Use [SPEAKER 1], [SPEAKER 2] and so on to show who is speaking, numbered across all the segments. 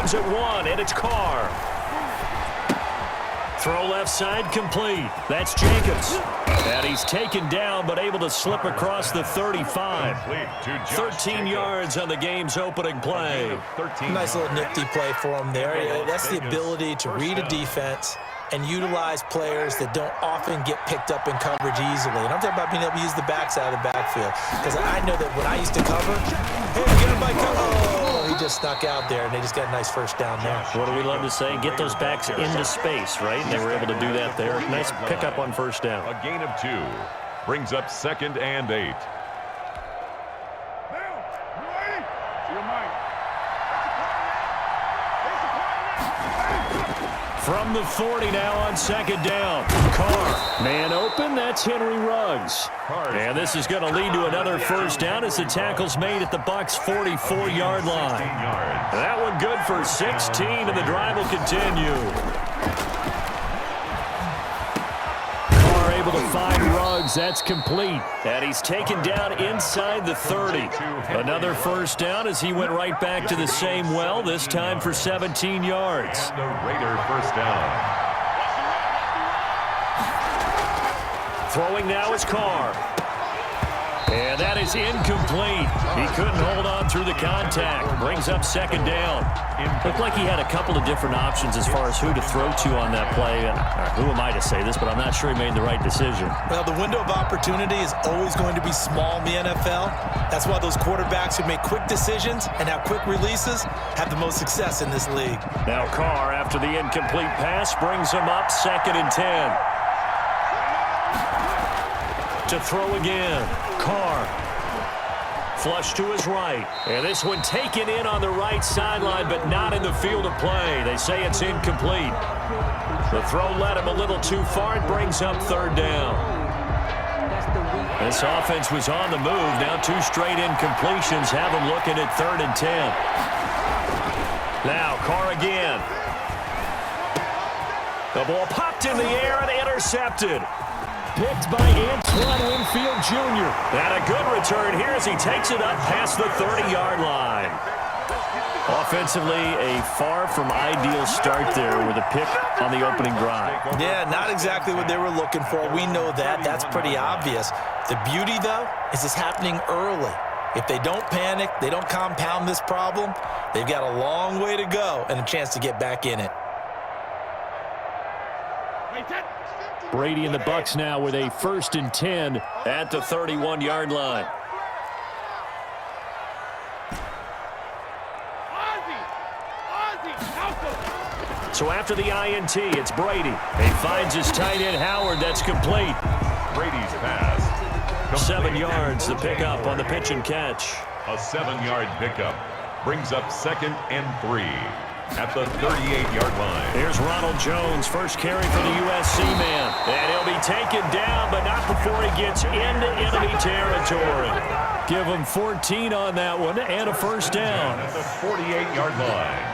[SPEAKER 1] comes at 1, and it's Carr. Throw left side complete. That's Jacobs. And he's taken down but able to slip across the 35. 13 yards on the game's opening play.
[SPEAKER 2] Nice little nifty play for him there. That's the ability to read a defense and utilize players that don't often get picked up in coverage easily. And I'm talking about being able to use the backside of the backfield. Because I know that when I used to cover, hey, get him by cover. Oh, he just snuck out there, and they just got a nice first down there.
[SPEAKER 1] What do we love to say? Get those backs into space, right? And they were able to do that there. Nice pickup on first down.
[SPEAKER 3] A gain of 2 brings up 2nd and 8.
[SPEAKER 1] From the 40 now on 2nd down. Carr. Man open, that's Henry Ruggs. And this is going to lead to another first down as the tackle's made at the Bucs' 44-yard line. That one good for 16, and the drive will continue. Carr able to find Ruggs. That's complete. And he's taken down inside the 30. Another first down as he went right back to the same well, this time for 17 yards.
[SPEAKER 3] And the Raider first down.
[SPEAKER 1] Throwing now is Carr. And that is incomplete. He couldn't hold on through the contact. Brings up 2nd down. Looked like he had a couple of different options as far as who to throw to on that play. And who am I to say this, but I'm not sure he made the right decision.
[SPEAKER 2] Well, the window of opportunity is always going to be small in the NFL. That's why those quarterbacks who make quick decisions and have quick releases have the most success in this league.
[SPEAKER 1] Now Carr, after the incomplete pass, brings him up 2nd and 10. To throw again. Carr. Flush to his right. And this one taken in on the right sideline, but not in the field of play. They say it's incomplete. The throw led him a little too far and brings up 3rd down. This offense was on the move. Now 2 straight incompletions have him looking at 3rd and 10. Now Carr again. The ball popped in the air and intercepted. Picked by Antoine Winfield Jr. And a good return here as he takes it up past the 30-yard line. Offensively, a far from ideal start there with a pick on the opening drive.
[SPEAKER 2] Yeah, not exactly what they were looking for. We know that. That's pretty obvious. The beauty, though, is it's happening early. If they don't panic, they don't compound this problem, they've got a long way to go and a chance to get back in it.
[SPEAKER 1] Brady and the Bucs now with a 1st and 10 at the 31-yard line. So after the INT, it's Brady. He finds his tight end Howard. That's complete.
[SPEAKER 3] Brady's pass.
[SPEAKER 1] 7 yards, the pickup on the pitch and catch.
[SPEAKER 3] A 7-yard pickup brings up 2nd and 3. At the 38-yard line.
[SPEAKER 1] Here's Ronald Jones, first carry for the USC man. And he'll be taken down, but not before he gets into enemy territory. Give him 14 on that one and a first down.
[SPEAKER 3] At the 48-yard line.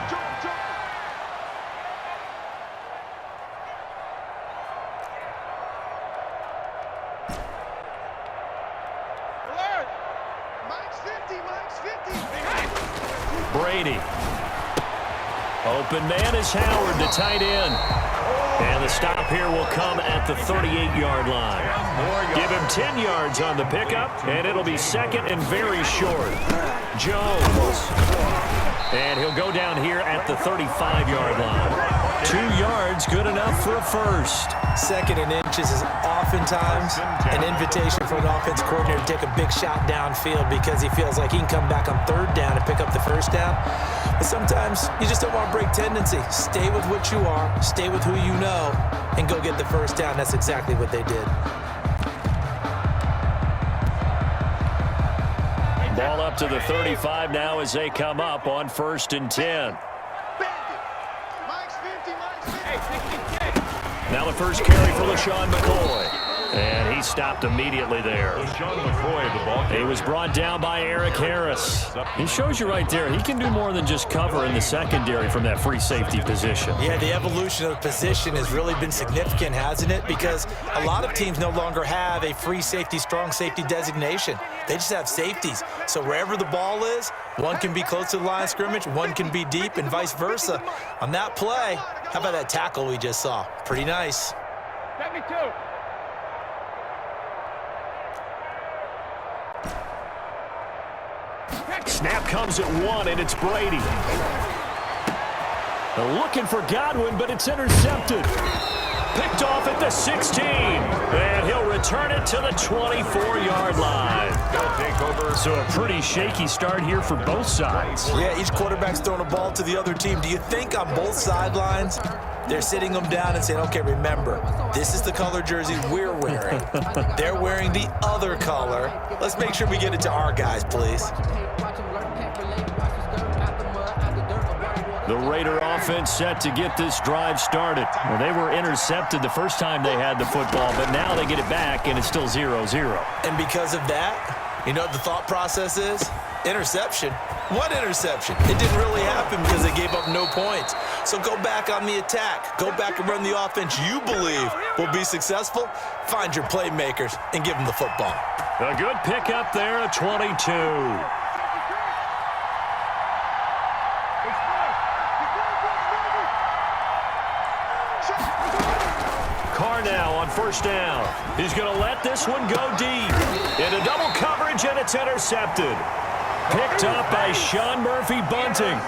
[SPEAKER 1] Brady. Open man is Howard, the tight end. And the stop here will come at the 38-yard line. Give him 10 yards on the pickup, and it'll be 2nd and very short. Jones. And he'll go down here at the 35-yard line. 2 yards, good enough for a first.
[SPEAKER 2] 2nd and inches is oftentimes an invitation for an offense coordinator to take a big shot downfield because he feels like he can come back on 3rd down and pick up the first down. But sometimes you just don't want to break tendency. Stay with what you are, stay with who you know, and go get the first down. That's exactly what they did.
[SPEAKER 1] Ball up to the 35 now as they come up on 1st and 10. Now the first carry for LaShawn McCoy. And he stopped immediately there. He was brought down by Eric Harris. He shows you right there, he can do more than just cover in the secondary from that free safety position.
[SPEAKER 2] Yeah, the evolution of the position has really been significant, hasn't it? Because a lot of teams no longer have a free safety, strong safety designation. They just have safeties. So wherever the ball is, one can be close to the line of scrimmage, one can be deep, and vice versa. On that play, how about that tackle we just saw? Pretty nice.
[SPEAKER 1] Snap comes at 1, and it's Brady. They're looking for Godwin, but it's intercepted. Picked off at the 16, and he'll return it to the 24-yard line. So a pretty shaky start here for both sides.
[SPEAKER 2] Yeah, each quarterback's throwing a ball to the other team. Do you think on both sidelines they're sitting them down and saying, okay, remember, this is the color jersey we're wearing. They're wearing the other color. Let's make sure we get it to our guys, please.
[SPEAKER 1] The Raider offense set to get this drive started. Well, they were intercepted the first time they had the football, but now they get it back, and it's still 0-0.
[SPEAKER 2] And because of that, you know what the thought process is? Interception. What interception? It didn't really happen because they gave up no points. So go back on the attack. Go back and run the offense you believe will be successful. Find your playmakers and give them the football.
[SPEAKER 1] A good pickup there at 22. Carr now on first down. He's going to let this one go deep. Into double coverage, and it's intercepted. Picked up by Sean Murphy-Bunting.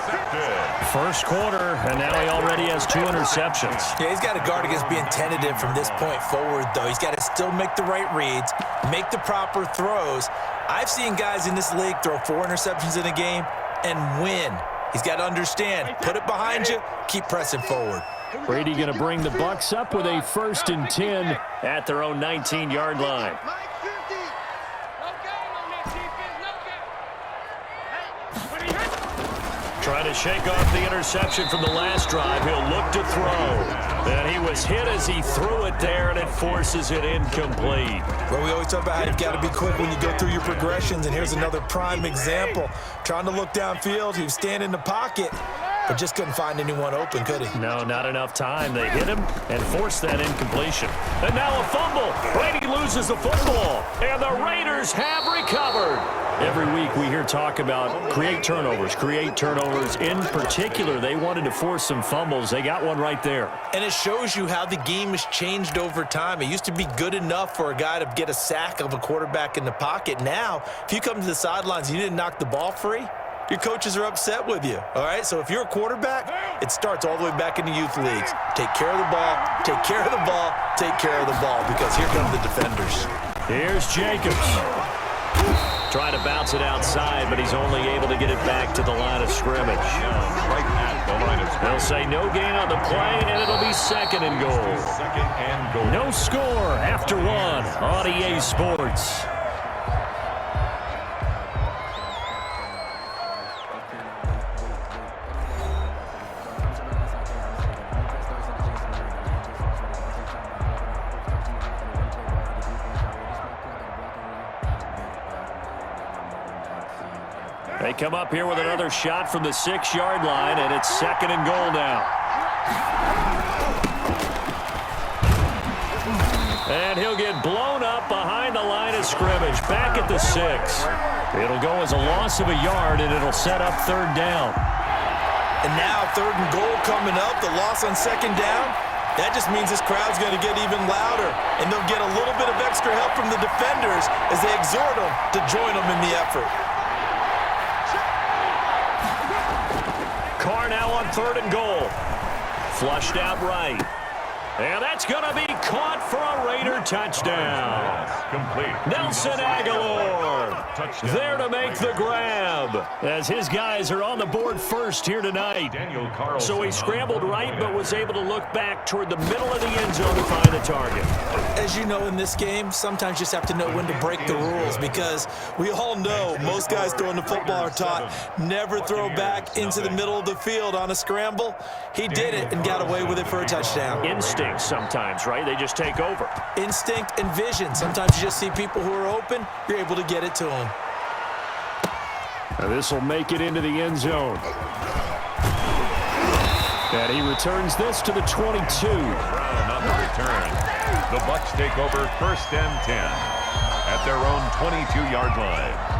[SPEAKER 1] First quarter, and now he already has 2 interceptions.
[SPEAKER 2] Yeah, he's got to guard against being tentative from this point forward, though. He's got to still make the right reads, make the proper throws. I've seen guys in this league throw 4 interceptions in a game and win. He's got to understand, put it behind you, keep pressing forward.
[SPEAKER 1] Brady going to bring the Bucs up with a 1st and 10 at their own 19-yard line. Trying to shake off the interception from the last drive. He'll look to throw. And he was hit as he threw it there, and it forces it incomplete.
[SPEAKER 2] Well, we always talk about how you've got to be quick when you go through your progressions, and here's another prime example. Trying to look downfield, he was standing in the pocket, but just couldn't find anyone open, could he?
[SPEAKER 1] No, not enough time. They hit him and forced that incompletion. And now a fumble. Brady loses the football, and the Raiders have recovered. Every week we hear talk about create turnovers. In particular, they wanted to force some fumbles. They got one right there.
[SPEAKER 2] And it shows you how the game has changed over time. It used to be good enough for a guy to get a sack of a quarterback in the pocket. Now, if you come to the sidelines and you didn't knock the ball free, your coaches are upset with you, all right? So if you're a quarterback, it starts all the way back in the youth leagues. Take care of the ball, take care of the ball, take care of the ball, because here come the defenders.
[SPEAKER 1] Here's Jacobs. Trying to bounce it outside, but he's only able to get it back to the line of scrimmage.
[SPEAKER 3] Right at the line of scrimmage.
[SPEAKER 1] They'll say no gain on the play, and it'll be 2nd and goal.
[SPEAKER 3] 2nd and goal.
[SPEAKER 1] No score after 1 on EA Sports. They come up here with another shot from the 6-yard line, and it's 2nd and goal now. And he'll get blown up behind the line of scrimmage, back at the 6. It'll go as a loss of a yard, and it'll set up 3rd down.
[SPEAKER 2] And now 3rd and goal coming up, the loss on 2nd down. That just means this crowd's going to get even louder, and they'll get a little bit of extra help from the defenders as they exhort them to join them in the effort.
[SPEAKER 1] Carr now on 3rd and goal. Flushed out right. And that's going to be caught for a Raider touchdown.
[SPEAKER 3] Complete.
[SPEAKER 1] Nelson Aguilar there to make the grab as his guys are on the board first here tonight. So he scrambled right but was able to look back toward the middle of the end zone to find the target.
[SPEAKER 2] As you know, in this game, sometimes you just have to know when to break the rules, because we all know most guys throwing the football are taught never throw back into the middle of the field on a scramble. He did it and got away with it for a touchdown.
[SPEAKER 1] Instinct instinct sometimes, right? They just take over.
[SPEAKER 2] Instinct and vision. Sometimes you just see people who are open, you're able to get it to them.
[SPEAKER 1] This will make it into the end zone. And he returns this to the 22.
[SPEAKER 3] Brown on the return. The Bucs take over 1st and 10 at their own 22-yard line.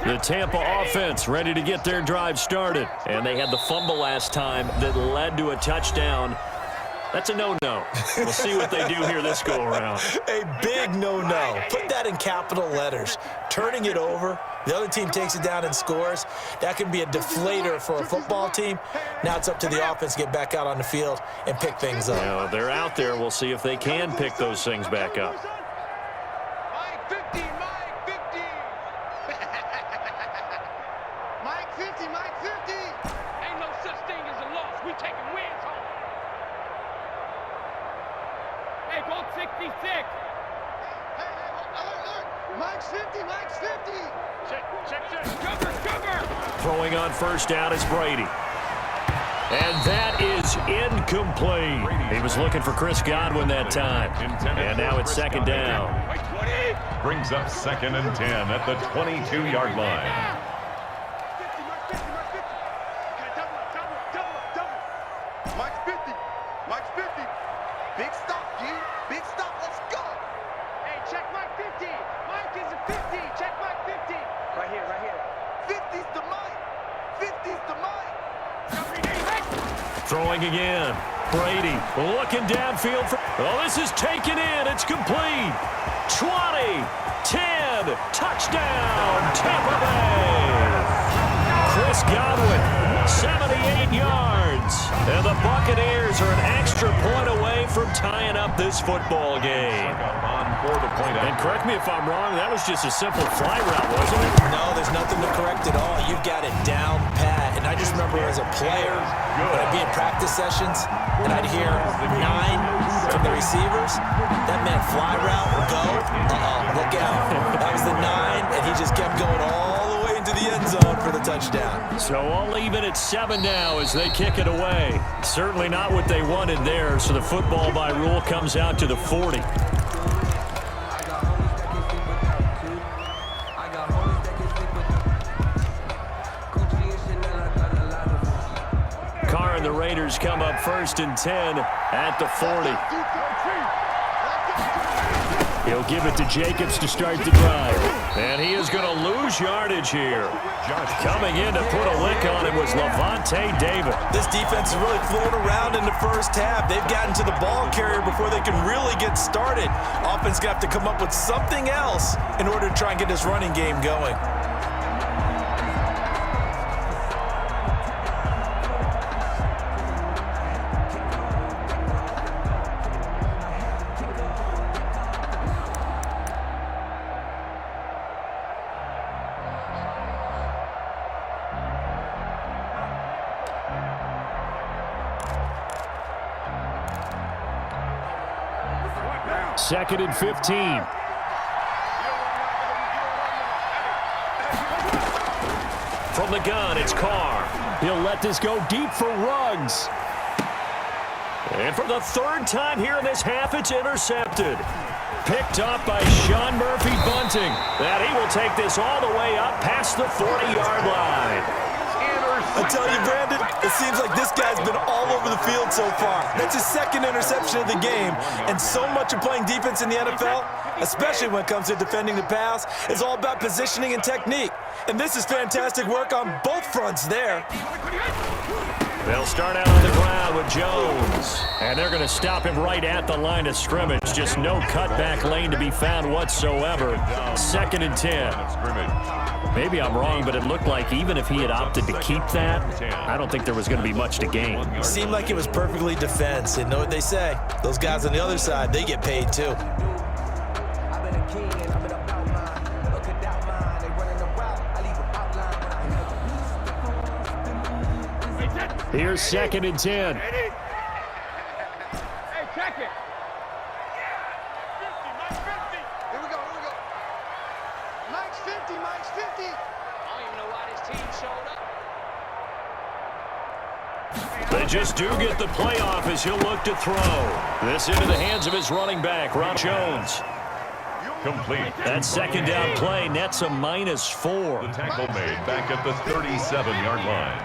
[SPEAKER 1] The Tampa offense ready to get their drive started. And they had the fumble last time that led to a touchdown. That's a no-no. We'll see what they do here this go-around.
[SPEAKER 2] A big no-no. Put that in capital letters. Turning it over, the other team takes it down and scores. That can be a deflator for a football team. Now it's up to the offense to get back out on the field and pick things up.
[SPEAKER 1] Now, they're out there. We'll see if they can pick those things back up. Throwing on first down is Brady. And that is incomplete. He was looking for Chris Godwin that time. And now it's second down.
[SPEAKER 3] Brings up 2nd and 10 at the 22-yard line.
[SPEAKER 4] Mike's 50. Mike's 50. Big stop, G. Big stop. Let's go. Hey, check Mike 50. Mike is a 50. Check Mike 50. Right here, right here. 50's the Mike. 50's the Mike.
[SPEAKER 1] Throwing again. Brady looking downfield. Oh, this is taken in. It's complete. 20, 10, touchdown, Tampa Bay. Chris Godwin, 78 yards. And the Buccaneers are an extra point away from tying up this football game. And correct me if I'm wrong, that was just a simple fly route, wasn't it?
[SPEAKER 2] No, there's nothing to correct at all. You've got it down pat. And I just remember as a player, when I'd be in practice sessions, and I'd hear 9 from the receivers, that meant fly route, go, look out. That was the 9, and he just kept going all the way into the end zone for the touchdown.
[SPEAKER 1] So I'll leave it at 7 now as they kick it away. Certainly not what they wanted there, so the football by rule comes out to the 40. Carr and the Raiders come up 1st and 10 at the 40. He'll give it to Jacobs to start the drive. And he is going to lose yardage here. Coming in to put a lick on him was Levante David.
[SPEAKER 2] This defense is really floating around in the first half. They've gotten to the ball carrier before they can really get started. Offense going to have to come up with something else in order to try and get this running game going.
[SPEAKER 1] Second and 15. From the gun, it's Carr. He'll let this go deep for Ruggs. And for the 3rd time here in this half, it's intercepted. Picked up by Sean Murphy Bunting. And he will take this all the way up past the 40-yard line.
[SPEAKER 2] I tell you, Brandon, it seems like this guy's been all over the field so far. That's his 2nd interception of the game. And so much of playing defense in the NFL, especially when it comes to defending the pass, is all about positioning and technique. And this is fantastic work on both fronts there.
[SPEAKER 1] They'll start out on the ground with Jones. And they're going to stop him right at the line of scrimmage. Just no cutback lane to be found whatsoever. 2nd and 10. Maybe I'm wrong, but it looked like even if he had opted to keep that, I don't think there was going to be much to gain.
[SPEAKER 2] It seemed like it was perfectly defense. And know what they say? Those guys on the other side, they get paid too.
[SPEAKER 1] Here's 2nd and 10.
[SPEAKER 4] Hey, check it. 50, Mike's 50. Here we go. Mike's 50, Mike's 50. I don't even know why this team showed up.
[SPEAKER 1] They just do get the playoff as he'll look to throw. This into the hands of his running back, Ron Jones.
[SPEAKER 3] Complete.
[SPEAKER 1] That 2nd down play nets a -4.
[SPEAKER 3] The tackle made back at the 37-yard line.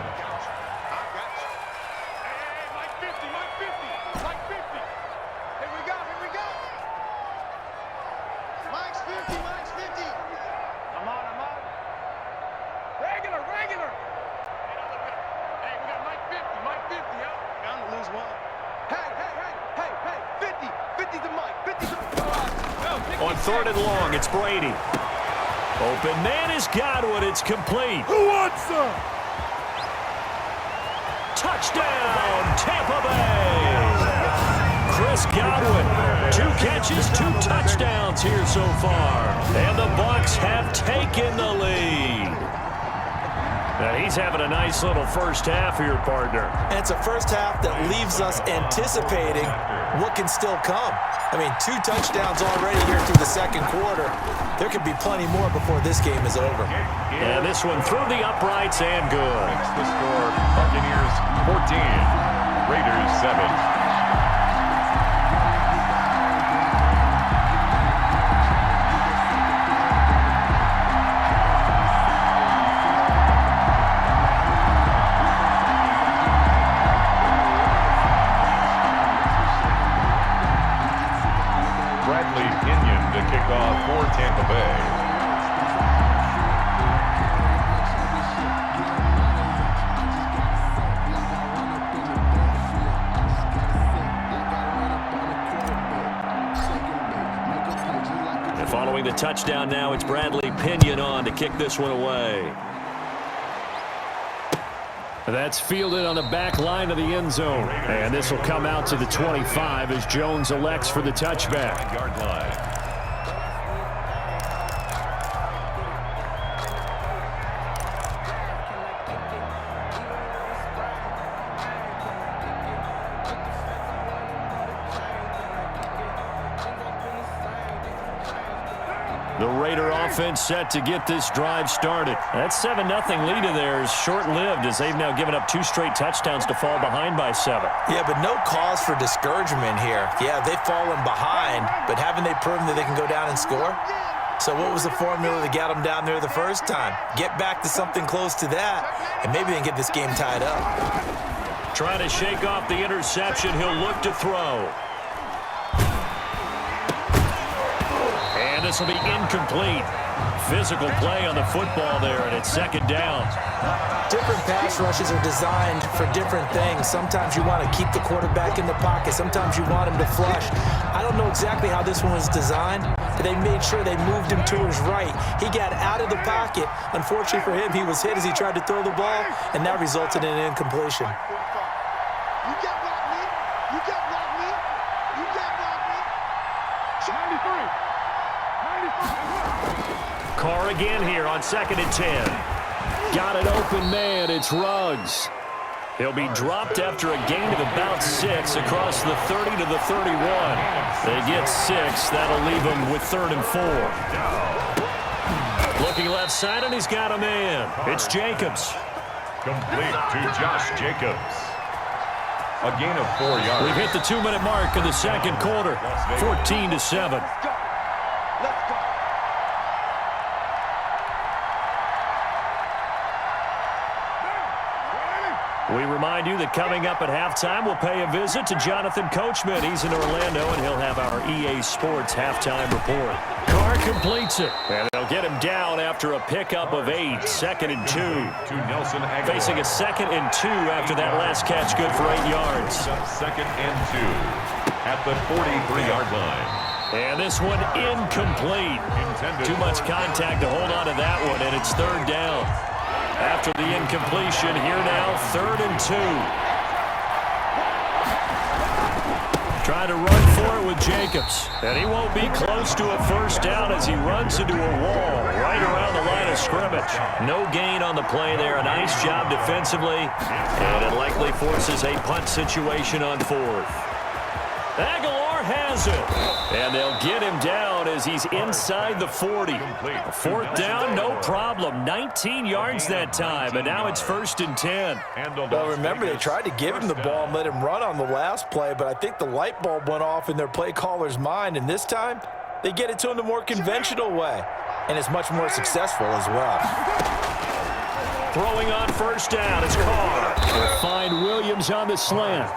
[SPEAKER 1] On 3rd and long, it's Brady. Open man is Godwin. It's complete.
[SPEAKER 5] Who wants some?
[SPEAKER 1] Touchdown, Tampa Bay. Chris Godwin, 2 catches, 2 touchdowns here so far. And the Bucs have taken the lead. Now he's having a nice little first half here, partner.
[SPEAKER 2] And it's a first half that leaves us anticipating what can still come. I mean, 2 touchdowns already here through the 2nd quarter. There could be plenty more before this game is over.
[SPEAKER 1] And this one through the uprights and good.
[SPEAKER 3] Makes the score Buccaneers 14, Raiders 7. For Tampa Bay.
[SPEAKER 1] And following the touchdown now, it's Bradley Pinion on to kick this one away. That's fielded on the back line of the end zone. And this will come out to the 25 as Jones elects for the touchback.
[SPEAKER 3] Yard line.
[SPEAKER 1] The Raider offense set to get this drive started. That 7-0 lead of theirs short-lived as they've now given up 2 straight touchdowns to fall behind by 7.
[SPEAKER 2] Yeah, but no cause for discouragement here. Yeah, they've fallen behind, but haven't they proven that they can go down and score? So what was the formula that got them down there the first time? Get back to something close to that, and maybe they can get this game tied up.
[SPEAKER 1] Trying to shake off the interception. He'll look to throw. And this will be incomplete. Physical play on the football there, and it's 2nd down.
[SPEAKER 2] Different pass rushes are designed for different things. Sometimes you want to keep the quarterback in the pocket. Sometimes you want him to flush. I don't know exactly how this one was designed, but they made sure they moved him to his right. He got out of the pocket. Unfortunately for him, he was hit as he tried to throw the ball, and that resulted in an incompletion.
[SPEAKER 4] You can't block me. You can't block me. You can't block me. 93.
[SPEAKER 1] Carr again here on 2nd and 10. Got an open man. It's Ruggs. He'll be dropped after a gain of about 6 across the 30 to the 31. They get 6. That'll leave them with 3rd and 4. Looking left side, and he's got a man. It's Jacobs.
[SPEAKER 3] Complete to Josh Jacobs. A gain of 4 yards.
[SPEAKER 1] We've hit the 2-minute mark of the 2nd quarter. 14-7. We remind you that coming up at halftime, we'll pay a visit to Jonathan Coachman. He's in Orlando, and he'll have our EA Sports halftime report. Carr completes it, and they'll get him down after a pickup of 8. 2nd and 2.
[SPEAKER 3] To Nelson Aguilar.
[SPEAKER 1] Facing a 2nd and 2 after that last catch, good for 8 yards.
[SPEAKER 3] 2nd and 2 at the 43-yard line.
[SPEAKER 1] And this one incomplete. Too much contact to hold on to that one, and it's third down. After the incompletion, here now, 3rd and 2. Trying to run for it with Jacobs. And he won't be close to a first down as he runs into a wall right around the line of scrimmage. No gain on the play there. A nice job defensively. And it likely forces a punt situation on 4th. Aguilar has it. And they'll get him down as he's inside the 40. 4th down, no problem. 19 yards that time, and now it's 1st and 10.
[SPEAKER 2] Well, remember, they tried to give him the ball and let him run on the last play, but I think the light bulb went off in their play caller's mind, and this time they get it to him the more conventional way, and it's much more successful as well.
[SPEAKER 1] Throwing on 1st down is Carr. They'll find Williams on the slant.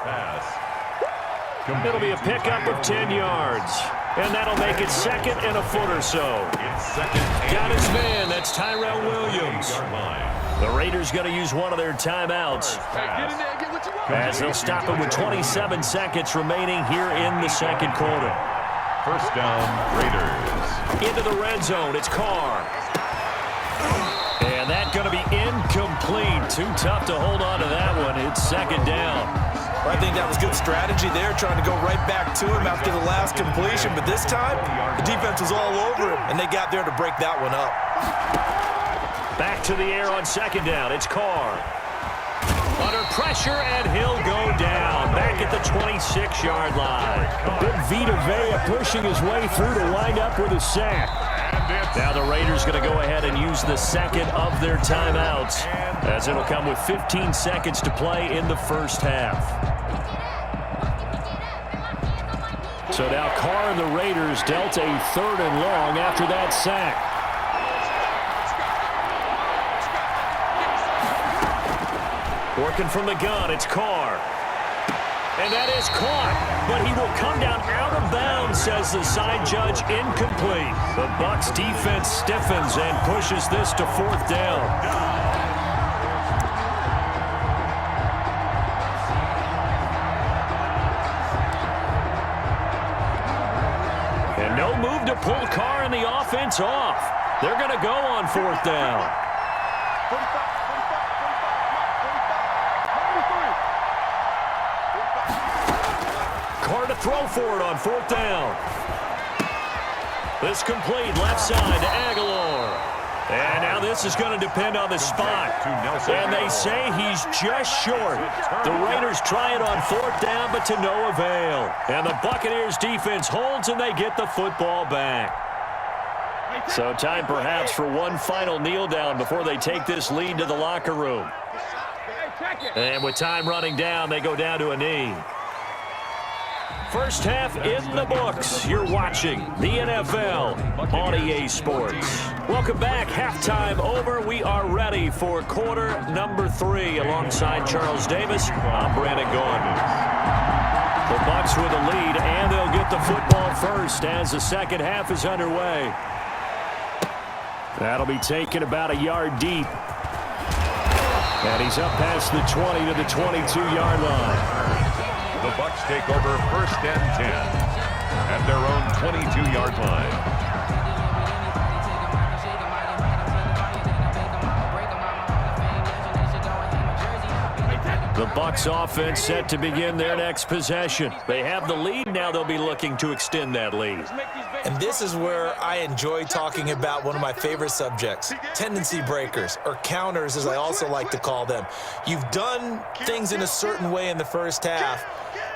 [SPEAKER 1] It'll be a pickup of 10 yards. And that'll make it 2nd and a foot or so. Got his man. That's Tyrell Williams. The Raiders going to use one of their timeouts, as they'll stop it with 27 seconds remaining here in the 2nd quarter.
[SPEAKER 3] 1st down, Raiders.
[SPEAKER 1] Into the red zone. It's Carr. And that's going to be incomplete. Too tough to hold on to that one. It's 2nd down.
[SPEAKER 2] I think that was good strategy there, trying to go right back to him after the last completion. But this time, the defense was all over him, and they got there to break that one up.
[SPEAKER 1] Back to the air on 2nd down. It's Carr. Under pressure, and he'll go down. Back at the 26-yard line. Big Vita Vea pushing his way through to wind up with a sack. Now the Raiders going to go ahead and use the 2nd of their timeouts, as it'll come with 15 seconds to play in the 1st half. So now Carr and the Raiders dealt a 3rd and long after that sack. Working from the gun, it's Carr. And that is caught, but he will come down out of bounds, says the side judge, incomplete. The Bucs defense stiffens and pushes this to 4th down. And no move to pull Carr and the offense off. They're going to go on 4th down. Carr to throw for it on 4th down. This complete left side to Aguilar. And now this is going to depend on the spot. And they say he's just short. The Raiders try it on 4th down, but to no avail. And the Buccaneers defense holds, and they get the football back. So time perhaps for one final kneel down before they take this lead to the locker room. And with time running down, they go down to a knee. First half in the books. You're watching the NFL on EA Sports. Welcome back. Halftime over. We are ready for quarter number 3 alongside Charles Davis. I'm Brandon Gordon. The Bucs with a lead, and they'll get the football first as the 2nd half is underway. That'll be taken about a yard deep. And he's up past the 20 to the 22-yard line.
[SPEAKER 3] The Bucs take over 1st and 10 at their own 22-yard line.
[SPEAKER 1] The Bucs offense set to begin their next possession. They have the lead. Now they'll be looking to extend that lead.
[SPEAKER 2] And this is where I enjoy talking about one of my favorite subjects, tendency breakers, or counters as I also like to call them. You've done things in a certain way in the first half,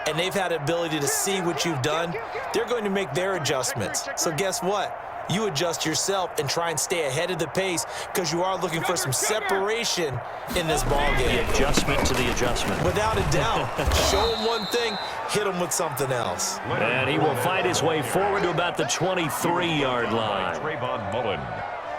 [SPEAKER 2] and they've had the ability to see what you've done. They're going to make their adjustments. So guess what? You adjust yourself and try and stay ahead of the pace because you are looking for some separation in this ball game.
[SPEAKER 1] The adjustment to the adjustment.
[SPEAKER 2] Without a doubt. Show him one thing, hit him with something else.
[SPEAKER 1] And he will find his way forward to about the 23-yard line.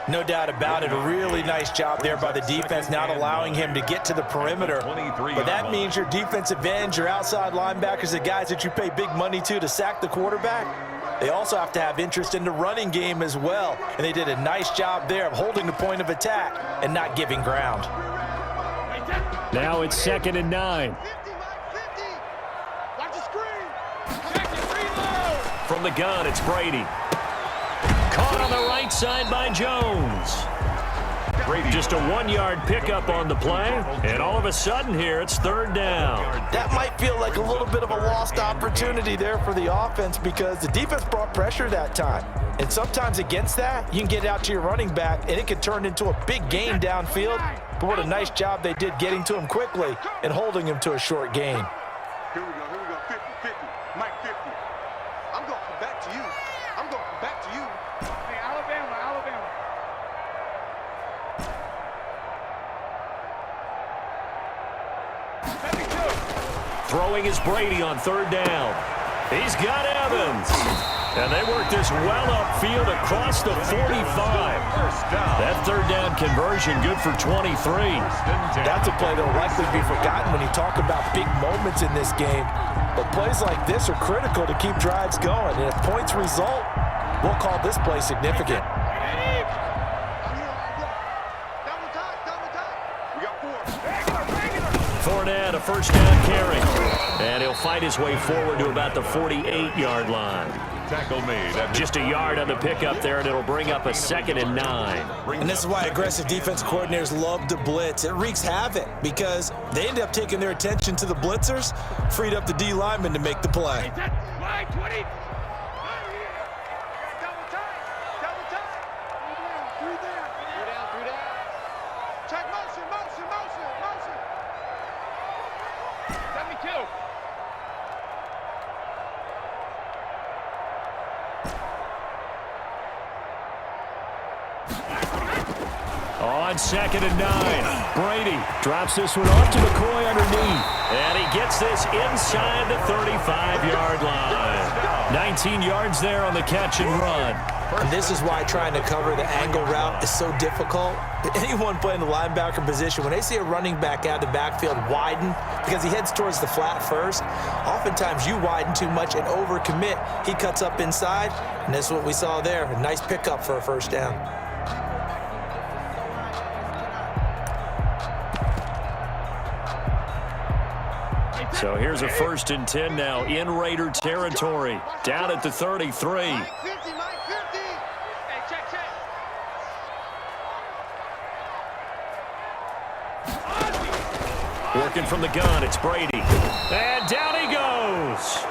[SPEAKER 2] No doubt about it. A really nice job there by the defense, not allowing him to get to the perimeter. But that means your defensive ends, your outside linebackers, the guys that you pay big money to sack the quarterback, they also have to have interest in the running game as well. And they did a nice job there of holding the point of attack and not giving ground.
[SPEAKER 1] Now it's 2nd and 9. from the gun, it's Brady. Caught on the right side by Jones. Brady. Just a 1-yard pickup on the play, and all of a sudden here, it's third down.
[SPEAKER 2] That might feel like a little bit of a lost opportunity there for the offense because the defense brought pressure that time. And sometimes against that, you can get out to your running back, and it could turn into a big gain downfield. But what a nice job they did getting to him quickly and holding him to a short gain.
[SPEAKER 4] Here we go, 50-50, Mike 50. I'm going to come back to you. I'm going to come back to you. Hey, Alabama.
[SPEAKER 1] Throwing is Brady on third down. He's got Evans. And they work this well upfield across the 45. That third down conversion good for 23.
[SPEAKER 2] That's a play that will likely be forgotten when you talk about big moments in this game. But plays like this are critical to keep drives going. And if points result, we'll call this play significant.
[SPEAKER 1] Fournette, a first down carry. And he'll fight his way forward to about the 48-yard line.
[SPEAKER 3] Tackle made.
[SPEAKER 1] Just a yard on the pickup there, and it'll bring up a 2nd and 9.
[SPEAKER 2] And this is why aggressive defensive coordinators love to blitz. It wreaks havoc because they end up taking their attention to the blitzers, freed up the D lineman to make the play.
[SPEAKER 1] On 2nd and 9, Brady drops this one off to McCoy underneath. And he gets this inside the 35-yard line. 19 yards there on the catch and run.
[SPEAKER 2] And this is why trying to cover the angle route is so difficult. Anyone playing the linebacker position, when they see a running back out of the backfield widen because he heads towards the flat first, oftentimes you widen too much and overcommit. He cuts up inside, and that's what we saw there. A nice pickup for a first down.
[SPEAKER 1] So here's a 1st and 10 now in Raider territory. Down at the 33.
[SPEAKER 4] Mike 50. Hey, check.
[SPEAKER 1] Working from the gun, it's Brady. And down he goes.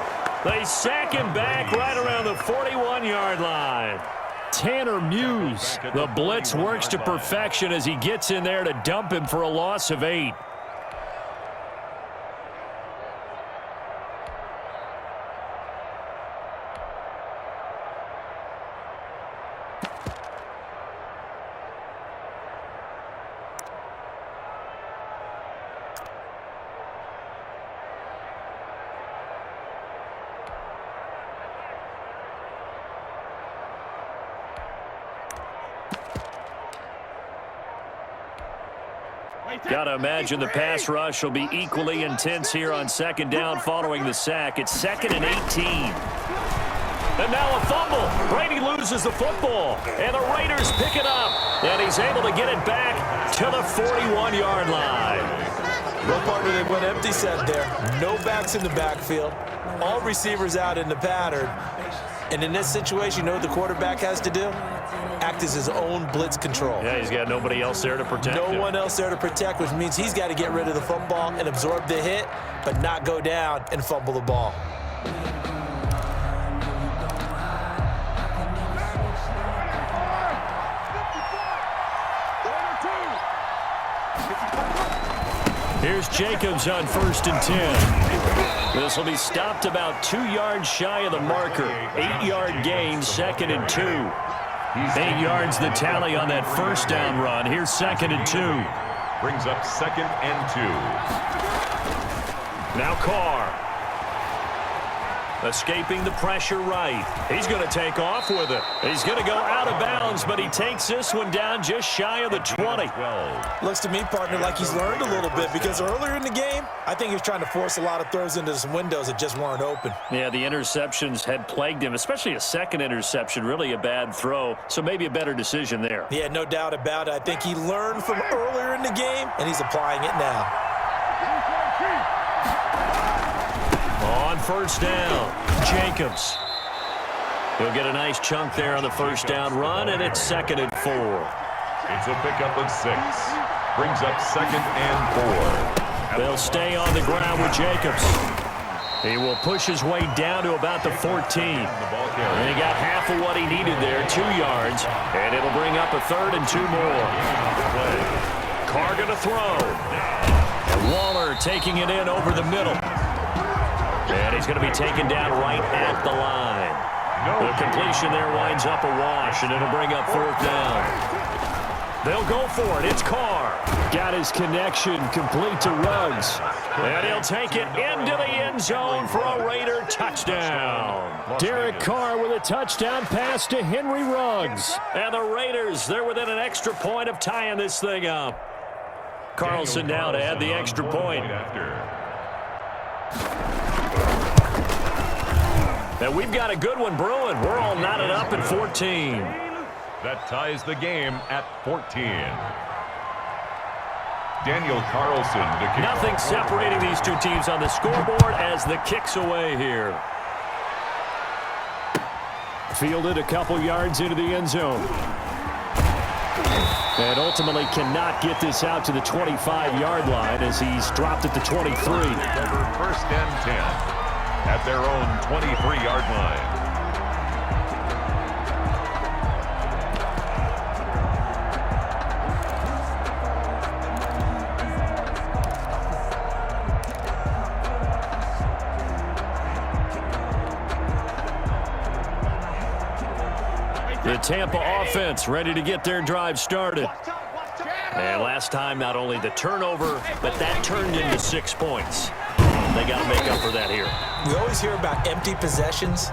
[SPEAKER 1] They sack him back right around the 41-yard line. Tanner Muse. The blitz works to perfection as he gets in there to dump him for a loss of 8. Got to imagine the pass rush will be equally intense here on 2nd down following the sack. It's 2nd and 18. And now a fumble. Brady loses the football. And the Raiders pick it up. And he's able to get it back to the 41-yard line.
[SPEAKER 2] Well, partner, they went empty set there. No backs in the backfield. All receivers out in the pattern. And in this situation, you know what the quarterback has to do? Act as his own blitz control.
[SPEAKER 1] Yeah, he's got nobody else there to protect him.
[SPEAKER 2] No one else there to protect, which means he's got to get rid of the football and absorb the hit, but not go down and fumble the ball.
[SPEAKER 1] Here's Jacobs on 1st and 10. This will be stopped about 2 yards shy of the marker. 8-yard gain, 2nd and 2. 8 yards the tally on that first down run. Here's 2nd and 2.
[SPEAKER 3] Brings up 2nd and 2.
[SPEAKER 1] Now Carr. Escaping the pressure right. He's going to take off with it. He's going to go out of bounds, but he takes this one down just shy of the 20.
[SPEAKER 2] Looks to me, partner, like he's learned a little bit because earlier in the game, I think he was trying to force a lot of throws into some windows that just weren't open.
[SPEAKER 1] Yeah, the interceptions had plagued him, especially a second interception, really a bad throw, so maybe a better decision there.
[SPEAKER 2] Yeah, no doubt about it. I think he learned from earlier in the game, and he's applying it now.
[SPEAKER 1] On first down, Jacobs. He'll get a nice chunk there on the first down run, and it's 2nd and 4.
[SPEAKER 3] It's a pickup of 6. Brings up 2nd and 4.
[SPEAKER 1] They'll stay on the ground with Jacobs. He will push his way down to about the 14. And he got half of what he needed there, 2 yards. And it'll bring up a 3rd and 2 more. Carr going to throw. And Waller taking it in over the middle. And he's going to be taken down right at the line. The completion there winds up a wash, and it'll bring up 4th down. They'll go for it. It's Carr. Got his connection complete to Ruggs. And he'll take it into the end zone for a Raider touchdown. Derek Carr with a touchdown pass to Henry Ruggs. And the Raiders, they're within an extra point of tying this thing up. Carlson now to add the extra point. And we've got a good one brewing. We're all knotted up at 14.
[SPEAKER 3] That ties the game at 14. Daniel Carlson to kick.
[SPEAKER 1] Nothing separating these two teams on the scoreboard as the kick's away here. Fielded a couple yards into the end zone. And ultimately cannot get this out to the 25-yard line as he's dropped at the 23.
[SPEAKER 3] Over 1st and 10 at their own 23-yard line.
[SPEAKER 1] The Tampa offense ready to get their drive started. And last time, not only the turnover, but that turned into 6 points. They got to make up for that here.
[SPEAKER 2] We always hear about empty possessions,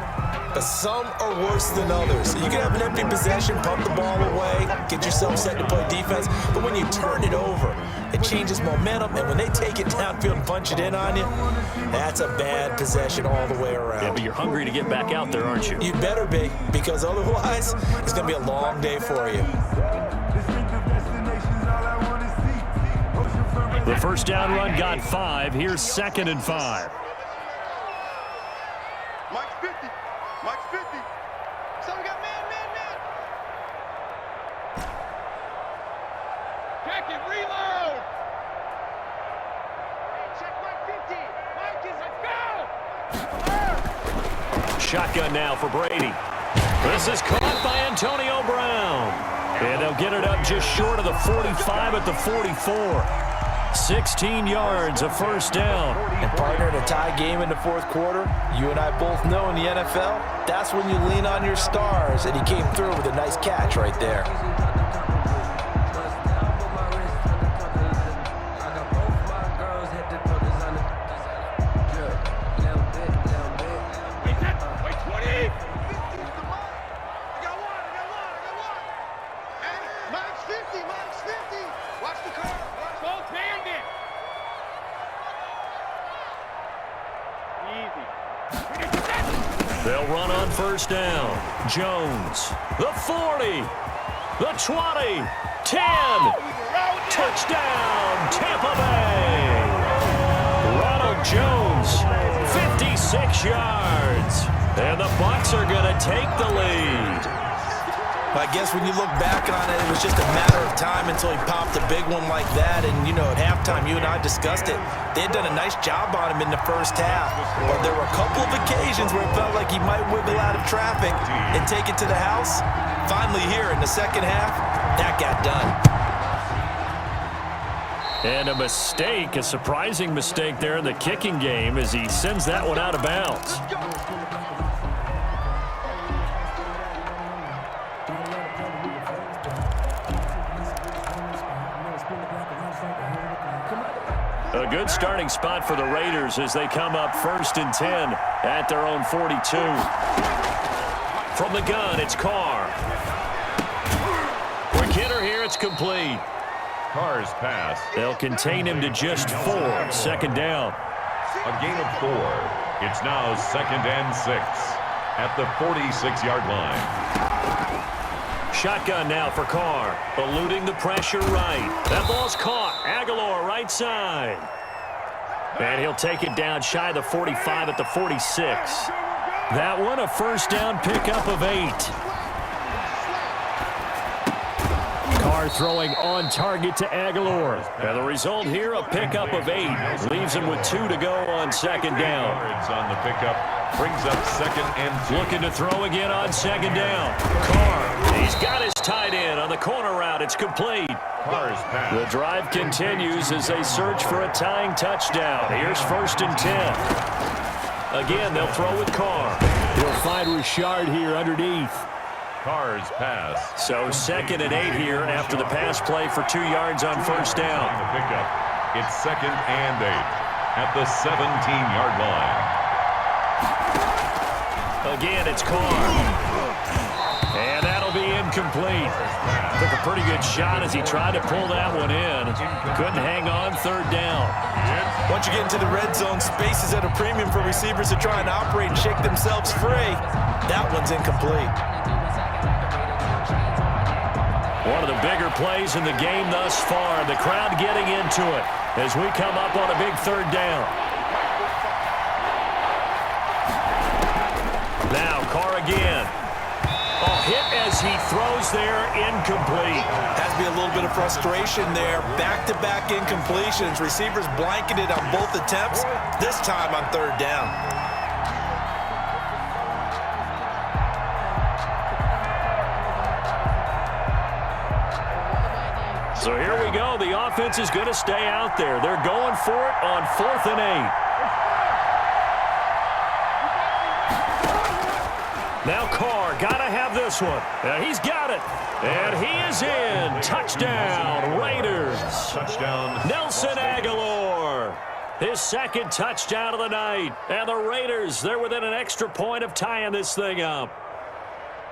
[SPEAKER 2] but some are worse than others. You can have an empty possession, pump the ball away, get yourself set to play defense, but when you turn it over, it changes momentum, and when they take it downfield and punch it in on you, that's a bad possession all the way around.
[SPEAKER 1] Yeah, but you're hungry to get back out there, aren't you?
[SPEAKER 2] You better be, because otherwise, it's going to be a long day for you.
[SPEAKER 1] The first down run got 5. Here's 2nd and 5.
[SPEAKER 4] Mike's 50. Mike's 50. So we got man. Check it, reload. Hey, check Mike 50. Mike is, let's go.
[SPEAKER 1] Shotgun now for Brady. This is caught by Antonio Brown. And they'll get it up just short of the 45 at the 44. 16 yards, a first down.
[SPEAKER 2] And partner, in a tie game in the 4th quarter, you and I both know in the NFL, that's when you lean on your stars, and he came through with a nice catch right there.
[SPEAKER 1] They'll run on first down. Jones, the 40, the 20, 10. Touchdown, Tampa Bay. Ronald Jones, 56 yards. And the Bucs are going to take the lead.
[SPEAKER 2] I guess when you look back on it, it was just a matter of time until he popped a big one like that. And, you know, at halftime, you and I discussed it. They had done a nice job on him in the first half. But there were a couple of occasions where it felt like he might wiggle out of traffic and take it to the house. Finally here in the second half, that got done.
[SPEAKER 1] And a mistake, a surprising mistake there in the kicking game as he sends that one out of bounds. A good starting spot for the Raiders as they come up 1st and 10 at their own 42. From the gun, it's Carr. Quick hitter here, it's complete.
[SPEAKER 3] Carr's pass.
[SPEAKER 1] They'll contain him to just 4. 2nd down.
[SPEAKER 3] A gain of 4. It's now 2nd and 6 at the 46-yard line.
[SPEAKER 1] Shotgun now for Carr. Eluding the pressure right. That ball's caught. Aguilar right side. And he'll take it down shy of the 45 at the 46. That one a first down pickup of 8. Carr throwing on target to Aguilar. And the result here, a pickup of 8. Leaves him with 2 to go on second down.
[SPEAKER 3] On the pickup brings up second and 2.
[SPEAKER 1] Looking to throw again on second down. Carr, he's got his tight end on the corner route. It's complete.
[SPEAKER 3] Carr's pass.
[SPEAKER 1] The drive continues as they search for a tying touchdown. Here's first and 10. Again, they'll throw with Carr. He'll find Richard here underneath.
[SPEAKER 3] Carr's pass.
[SPEAKER 1] So second and 8 here after the pass play for 2 yards on first down.
[SPEAKER 3] On the pickup, it's second and 8 at the 17-yard line.
[SPEAKER 1] Again, it's Carr. And that'll be incomplete. Took a pretty good shot as he tried to pull that one in. Couldn't hang on third down.
[SPEAKER 2] Once you get into the red zone, space is at a premium for receivers to try and operate and shake themselves free. That one's incomplete.
[SPEAKER 1] One of the bigger plays in the game thus far. The crowd getting into it as we come up on a big third down. Now Carr again. Oh, hit as he throws there, incomplete.
[SPEAKER 2] Has to be a little bit of frustration there. Back-to-back incompletions. Receivers blanketed on both attempts, this time on third down.
[SPEAKER 1] So here we go. The offense is going to stay out there. They're going for it on 4th and 8. Now Carr, got to have this one. He's got it. And he is in. Touchdown, Raiders.
[SPEAKER 3] Touchdown.
[SPEAKER 1] Nelson Aguilar. His second touchdown of the night. And the Raiders, they're within an extra point of tying this thing up.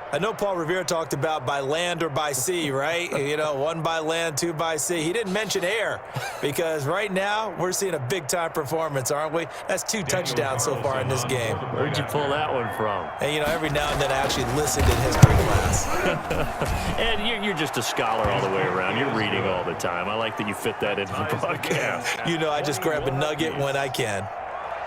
[SPEAKER 2] I know Paul Revere talked about by land or by sea, right? You know, 1 by land, 2 by sea. He didn't mention air because right now we're seeing a big-time performance, aren't we? That's 2 touchdowns so far in this game.
[SPEAKER 1] Where'd you pull that one from?
[SPEAKER 2] And, you know, every now and then I actually listened in history class.
[SPEAKER 1] And you're just a scholar all the way around. You're reading all the time. I like that you fit that into the broadcast.
[SPEAKER 2] You know, I just grab a nugget when I can.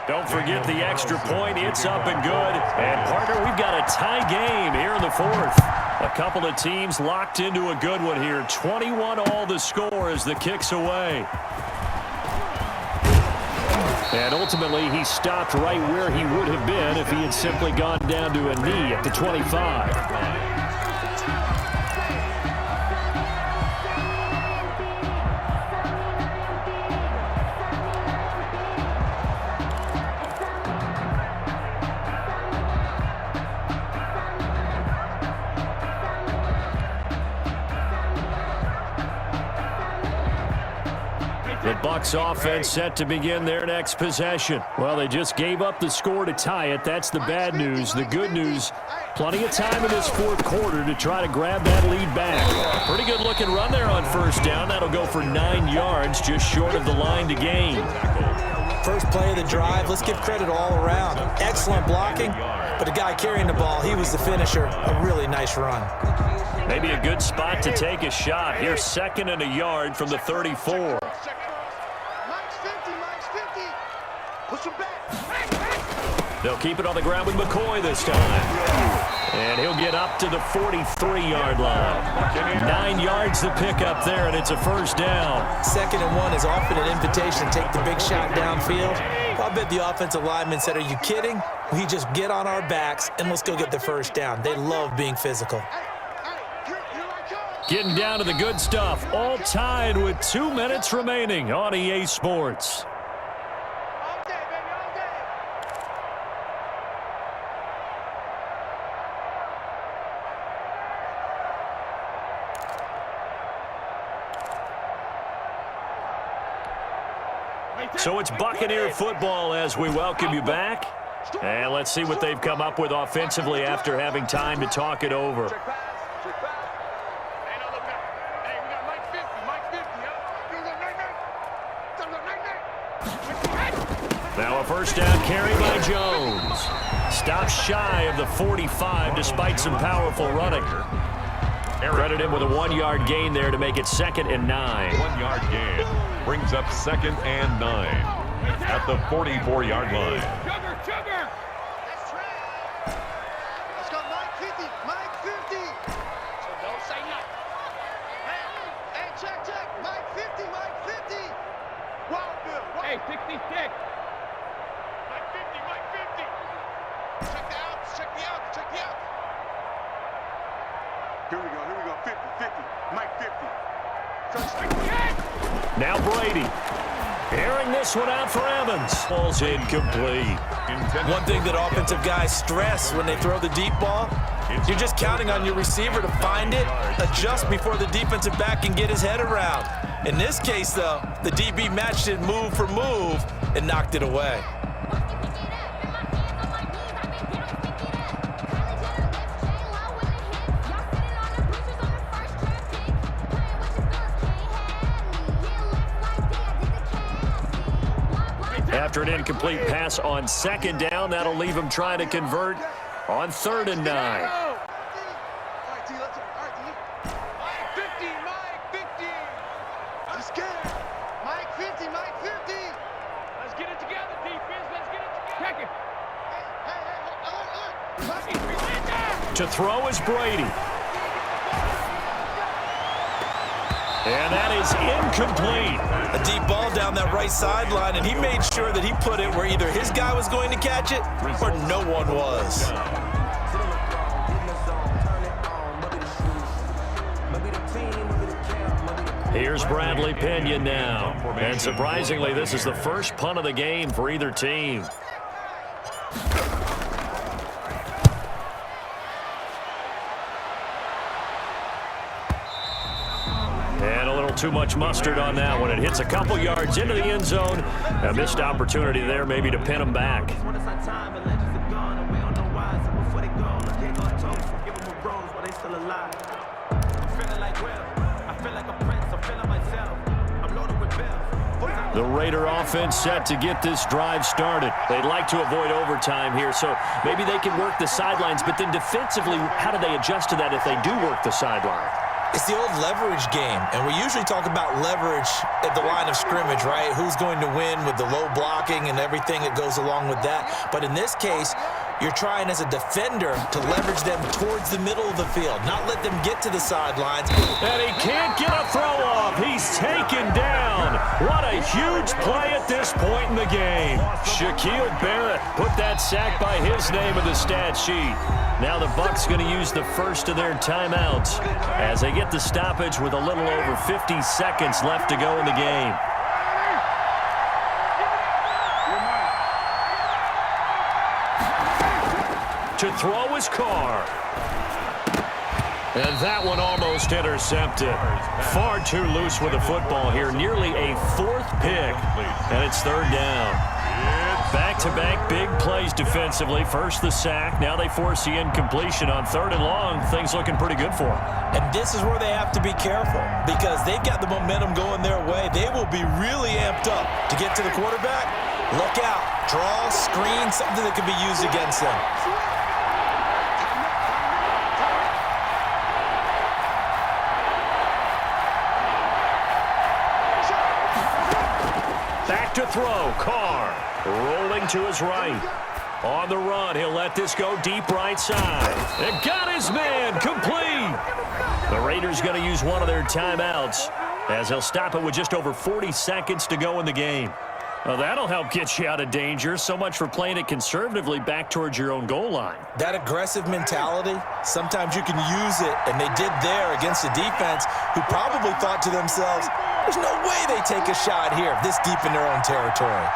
[SPEAKER 1] Don't forget the extra point. It's up and good. And, partner, we've got a tie game here in the 4th. A couple of teams locked into a good one here. 21-all the score as the kick's away. And ultimately, he stopped right where he would have been if he had simply gone down to a knee at the 25. The Bucs offense set to begin their next possession. Well, they just gave up the score to tie it. That's the bad news. The good news, plenty of time in this 4th quarter to try to grab that lead back. Pretty good looking run there on first down. That'll go for 9 yards, just short of the line to gain.
[SPEAKER 2] First play of the drive, let's give credit all around. Excellent blocking, but the guy carrying the ball, he was the finisher. A really nice run.
[SPEAKER 1] Maybe a good spot to take a shot. Here's 2nd and a yard from the 34. They'll keep it on the ground with McCoy this time. And he'll get up to the 43-yard line. 9 yards to pick up there, and it's a first down.
[SPEAKER 2] 2nd and 1 is often an invitation to take the big shot downfield. I bet the offensive lineman said, are you kidding? We just get on our backs, and let's go get the first down. They love being physical.
[SPEAKER 1] Getting down to the good stuff. All tied with 2 minutes remaining on EA Sports. So it's Buccaneer football as we welcome you back. And let's see what they've come up with offensively after having time to talk it over. Now a first down carry by Jones. Stops shy of the 45 despite some powerful running. Credit him with a 1-yard gain there to make it 2nd and 9.
[SPEAKER 3] 1-yard gain brings up 2nd and 9 at the 44-yard line.
[SPEAKER 4] Here we go. 50, 50. Mike 50.
[SPEAKER 1] Now Brady. Airing this one out for Evans. Ball's incomplete.
[SPEAKER 2] One thing that offensive guys stress when they throw the deep ball, you're just counting on your receiver to find it, adjust before the defensive back can get his head around. In this case, though, the DB matched it move for move and knocked it away.
[SPEAKER 1] After an incomplete pass on second down, that'll leave him trying to convert on 3rd and 9.
[SPEAKER 4] All right, T, let's go. All right, T. Mike 50, Mike 50. Let's get it. Mike 50, Mike 50. Let's get it together, defense. Let's get it together. Check it. Hey.
[SPEAKER 1] To throw is Brady. And that is incomplete.
[SPEAKER 2] A deep ball down that right sideline, and he made sure that he put it where either his guy was going to catch it or no one was.
[SPEAKER 1] Here's Bradley Pinion now. And surprisingly, this is the first punt of the game for either team. Too much mustard on that one. It hits a couple yards into the end zone. A missed opportunity there maybe to pin him back. The Raider offense set to get this drive started. They'd like to avoid overtime here, so maybe they can work the sidelines, but then defensively, how do they adjust to that if they do work the sideline?
[SPEAKER 2] It's the old leverage game, and we usually talk about leverage at the line of scrimmage, right? Who's going to win with the low blocking and everything that goes along with that. But in this case, you're trying as a defender to leverage them towards the middle of the field, not let them get to the sidelines.
[SPEAKER 1] And he can't get a throw off. He's taken down. What a huge play at this point in the game. Shaquille Barrett put that sack by his name in the stat sheet. Now the Bucs going to use the first of their timeouts as they get the stoppage with a little over 50 seconds left to go in the game. To throw is Carr. And that one almost intercepted. Far too loose with the football here. Nearly a 4th pick. And it's 3rd down. Back-to-back big plays defensively. First the sack. Now they force the incompletion on 3rd and long. Things looking pretty good for them.
[SPEAKER 2] And this is where they have to be careful because they've got the momentum going their way. They will be really amped up to get to the quarterback. Look out. Draw, screen, something that could be used against them.
[SPEAKER 1] Back to throw. Carr rolling to his right. On the run, he'll let this go deep right side. And got his man complete. The Raiders going to use one of their timeouts as he'll stop it with just over 40 seconds to go in the game. Well, that'll help get you out of danger. So much for playing it conservatively back towards your own goal line.
[SPEAKER 2] That aggressive mentality, sometimes you can use it, and they did there against a defense who probably thought to themselves, there's no way they take a shot here this deep in their own territory.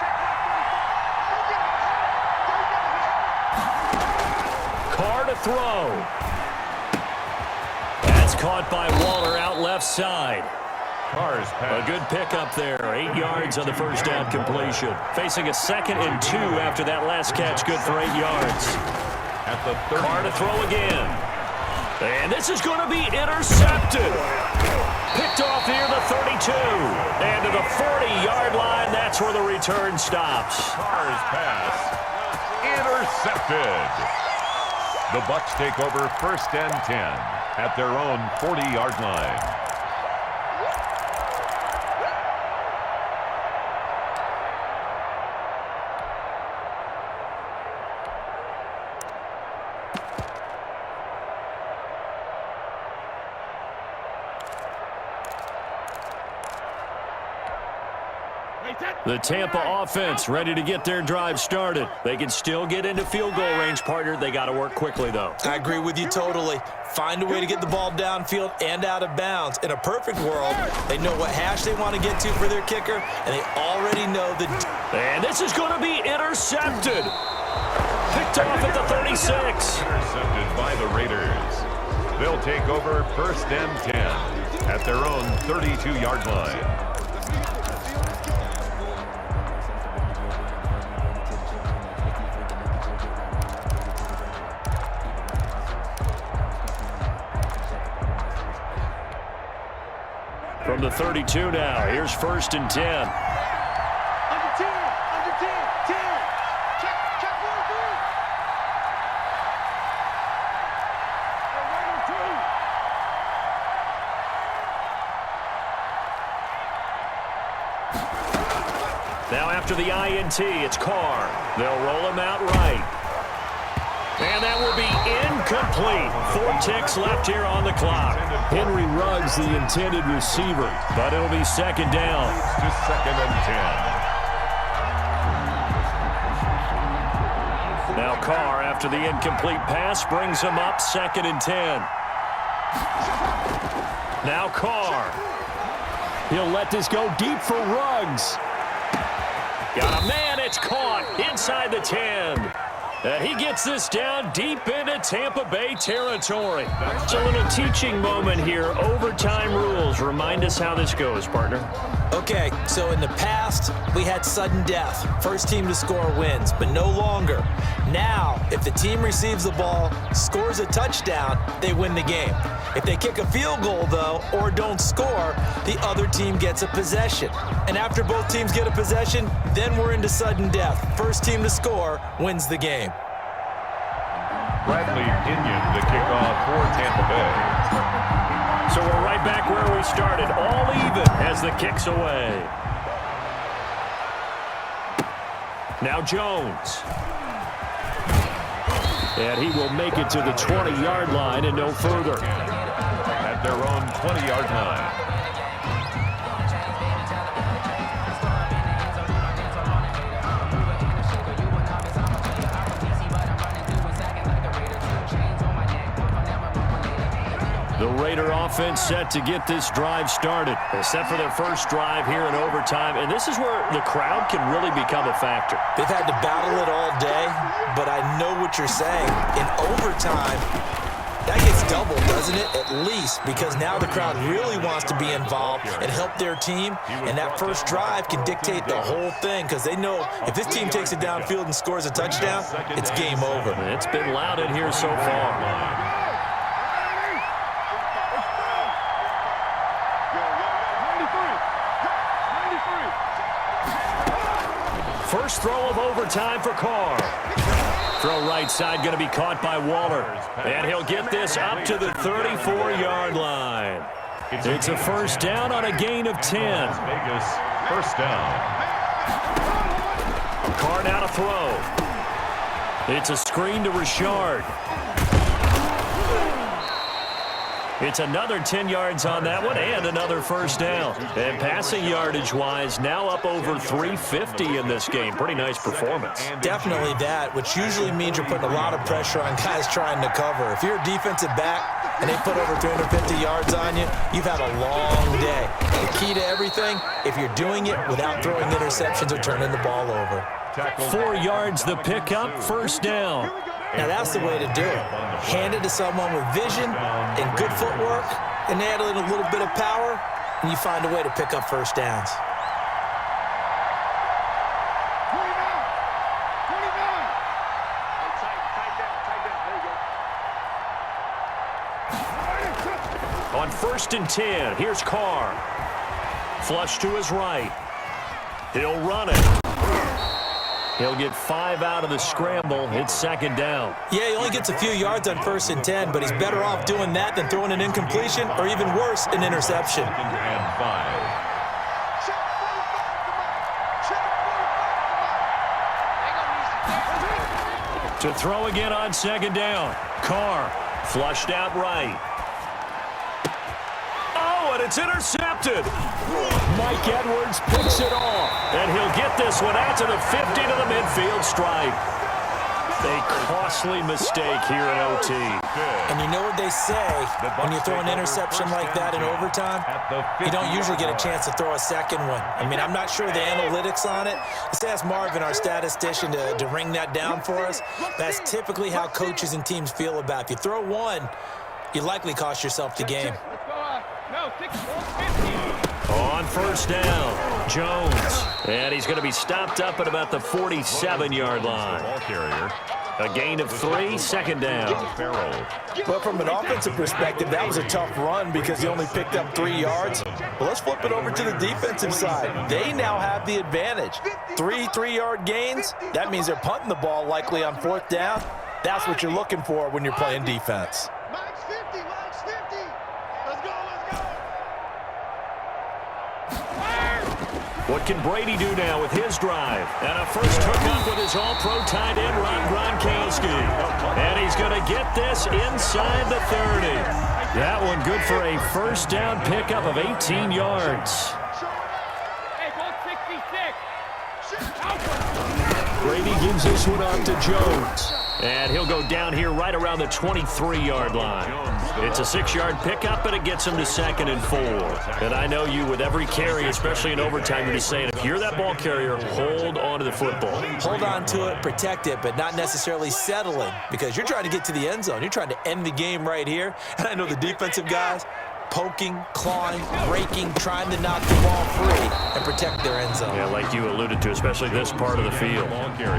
[SPEAKER 1] Carr to throw. That's caught by Waller out left side. A good pickup there. 8 yards on the first down completion. Facing a 2nd and 2 after that last catch. Good for 8 yards.
[SPEAKER 3] At the 30.
[SPEAKER 1] Carr to throw again. And this is going to be intercepted. Picked off near the 32. And to the 40-yard line, that's where the return stops.
[SPEAKER 3] Carr's pass intercepted. The Bucs take over 1st and 10 at their own 40-yard line.
[SPEAKER 4] Wait, that
[SPEAKER 1] The Tampa offense ready to get their drive started. They can still get into field goal range, partner. They got to work quickly, though.
[SPEAKER 2] I agree with you totally. Find a way to get the ball downfield and out of bounds. In a perfect world, they know what hash they want to get to for their kicker, and they already know the...
[SPEAKER 1] And this is going to be intercepted. Picked off at the 36.
[SPEAKER 3] Intercepted by the Raiders. They'll take over first and 10 at their own 32-yard line.
[SPEAKER 1] From the 32 now, here's first and 10.
[SPEAKER 4] Under 10, under 10, 10. Check 1, 3.
[SPEAKER 1] Now after the INT, it's Carr. They'll roll him out right. And that will be incomplete. 4 ticks left here on the clock. Henry Ruggs, the intended receiver, but it'll be second down.
[SPEAKER 3] To second and 10.
[SPEAKER 1] Now Carr, after the incomplete pass, brings him up second and 10. Now Carr. He'll let this go deep for Ruggs. Got a man, it's caught inside the 10. He gets this down deep into Tampa Bay territory. It's a little teaching moment here. Overtime rules. Remind us how this goes, partner.
[SPEAKER 2] Okay, so in the past, we had sudden death. First team to score wins, but no longer. Now, if the team receives the ball, scores a touchdown, they win the game. If they kick a field goal, though, or don't score, the other team gets a possession. And after both teams get a possession, then we're into sudden death. First team to score wins the game.
[SPEAKER 3] Bradley Pinion, the kickoff for Tampa Bay.
[SPEAKER 1] So we're right back where we started, all even as the kick's away. Now Jones. And he will make it to the 20-yard line and no further.
[SPEAKER 3] At their own 20-yard line.
[SPEAKER 1] The Raider offense set to get this drive started. Set for their first drive here in overtime. And this is where the crowd can really become a factor.
[SPEAKER 2] They've had to battle it all day, but I know what you're saying. In overtime, that gets doubled, doesn't it? At least, because now the crowd really wants to be involved and help their team. And that first drive can dictate the whole thing because they know if this team takes it downfield and scores a touchdown, it's game over.
[SPEAKER 1] It's been loud in here so far. First throw of overtime for Carr. Throw right side going to be caught by Waller. And he'll get this up to the 34-yard line. It's a first down on a gain of 10.
[SPEAKER 3] Vegas, first down.
[SPEAKER 1] Carr now to throw. It's a screen to Richard. It's another 10 yards on that one and another first down. And passing yardage-wise, now up over 350 in this game. Pretty nice performance.
[SPEAKER 2] Definitely that, which usually means you're putting a lot of pressure on guys trying to cover. If you're a defensive back and they put over 350 yards on you, you've had a long day. The key to everything, if you're doing it without throwing interceptions or turning the ball over.
[SPEAKER 1] 4 yards the pickup, first down.
[SPEAKER 2] Now that's the way to do it. Hand it to someone with vision and good footwork, and add in a little bit of power, and you find a way to pick up first downs.
[SPEAKER 4] 29.
[SPEAKER 1] On first and 10, here's Carr. Flush to his right. He'll run it. He'll get 5 out of the scramble. It's second down.
[SPEAKER 2] Yeah, he only gets a few yards on first and 10, but he's better off doing that than throwing an incompletion or even worse, an interception.
[SPEAKER 3] Second and 5.
[SPEAKER 1] To throw again on second down. Carr flushed out right. Oh, and it's intercepted. Mike Edwards picks it off, and he'll get this one out to the 50 to the midfield stripe. A costly mistake here in OT.
[SPEAKER 2] And you know what they say, when you throw an interception like that in overtime, you don't usually get a chance to throw a second one. I mean, I'm not sure the analytics on it. Let's ask Marvin, our statistician, to ring that down for us. That's typically how coaches and teams feel about it. If you throw one, you likely cost yourself the game.
[SPEAKER 1] On first down, Jones. And he's going to be stopped up at about the 47-yard line.
[SPEAKER 3] Ball carrier.
[SPEAKER 1] A gain of 3, second down.
[SPEAKER 2] But from an offensive perspective, that was a tough run because he only picked up 3 yards. But let's flip it over to the defensive side. They now have the advantage. 3 3-yard gains, that means they're punting the ball likely on fourth down. That's what you're looking for when you're playing defense.
[SPEAKER 4] Mike's 50, Mike's 50. Let's go, let's go.
[SPEAKER 1] What can Brady do now with his drive? And a first hookup with his all-pro tight end, Ron Gronkowski. And he's going to get this inside the 30. That one good for a first down pickup of 18 yards.
[SPEAKER 4] Hey, go 66.
[SPEAKER 1] Brady gives this one off to Jones. And he'll go down here right around the 23-yard line. It's a 6-yard pickup, and it gets him to 2nd and 4. And I know you, with every carry, especially in overtime, you're just saying, if you're that ball carrier, hold on to the football.
[SPEAKER 2] Hold on to it, protect it, but not necessarily settling because you're trying to get to the end zone. You're trying to end the game right here. And I know the defensive guys, poking, clawing, breaking, trying to knock the ball free and protect their end zone.
[SPEAKER 1] Yeah, like you alluded to, especially this part of the field.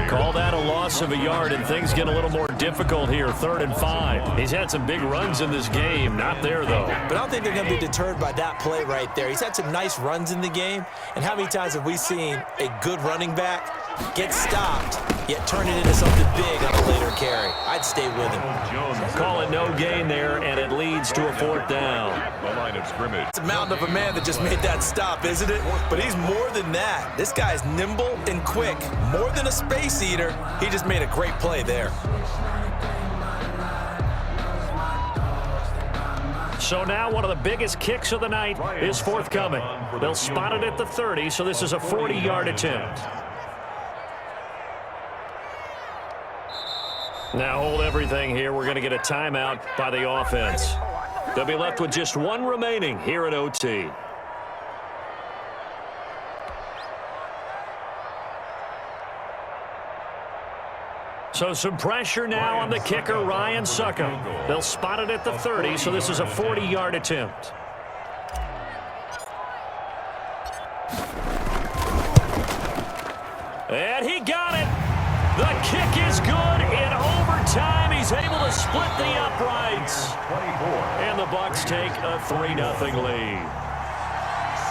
[SPEAKER 1] Call that a loss of a yard, and things get a little more difficult here, 3rd and 5. He's had some big runs in this game. Not there, though.
[SPEAKER 2] But I don't think they're going to be deterred by that play right there. He's had some nice runs in the game, and how many times have we seen a good running back get stopped, yet turn it into something big on a later carry? I'd stay with him.
[SPEAKER 1] Call it no gain there, and it leads to a 4th down.
[SPEAKER 3] The line of scrimmage.
[SPEAKER 2] It's a mountain of a man that just made that stop, isn't it? But he's more than that. This guy's nimble and quick. More than a space eater. He just made a great play there.
[SPEAKER 1] So now one of the biggest kicks of the night is forthcoming. They'll spot it at the 30, so this is a 40-yard attempt. Now hold everything here. We're going to get a timeout by the offense. They'll be left with just one remaining here at OT. So some pressure now on the kicker, Ryan Succop. They'll spot it at the 30, so this is a 40-yard attempt. And he got it. The kick is good in overtime. He's able to split the uprights. And the Bucs take a 3-0 lead.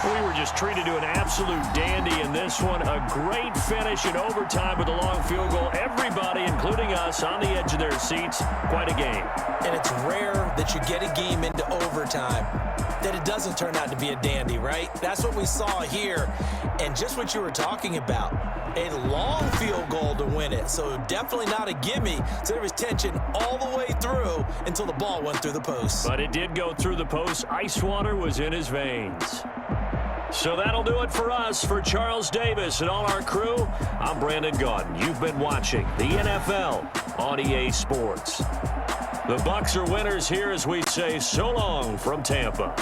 [SPEAKER 1] We were just treated to an absolute dandy in this one. A great finish in overtime with a long field goal. Everybody, including us, on the edge of their seats. Quite a game.
[SPEAKER 2] And it's rare that you get a game into overtime that it doesn't turn out to be a dandy, right? That's what we saw here. And just what you were talking about. A long field goal to win it. So definitely not a gimme. So there was tension all the way through until the ball went through the post.
[SPEAKER 1] But it did go through the post. Ice water was in his veins. So that'll do it for us. For Charles Davis and all our crew, I'm Brandon Gaudin. You've been watching the NFL on EA Sports. The Bucs are winners here as we say so long from Tampa.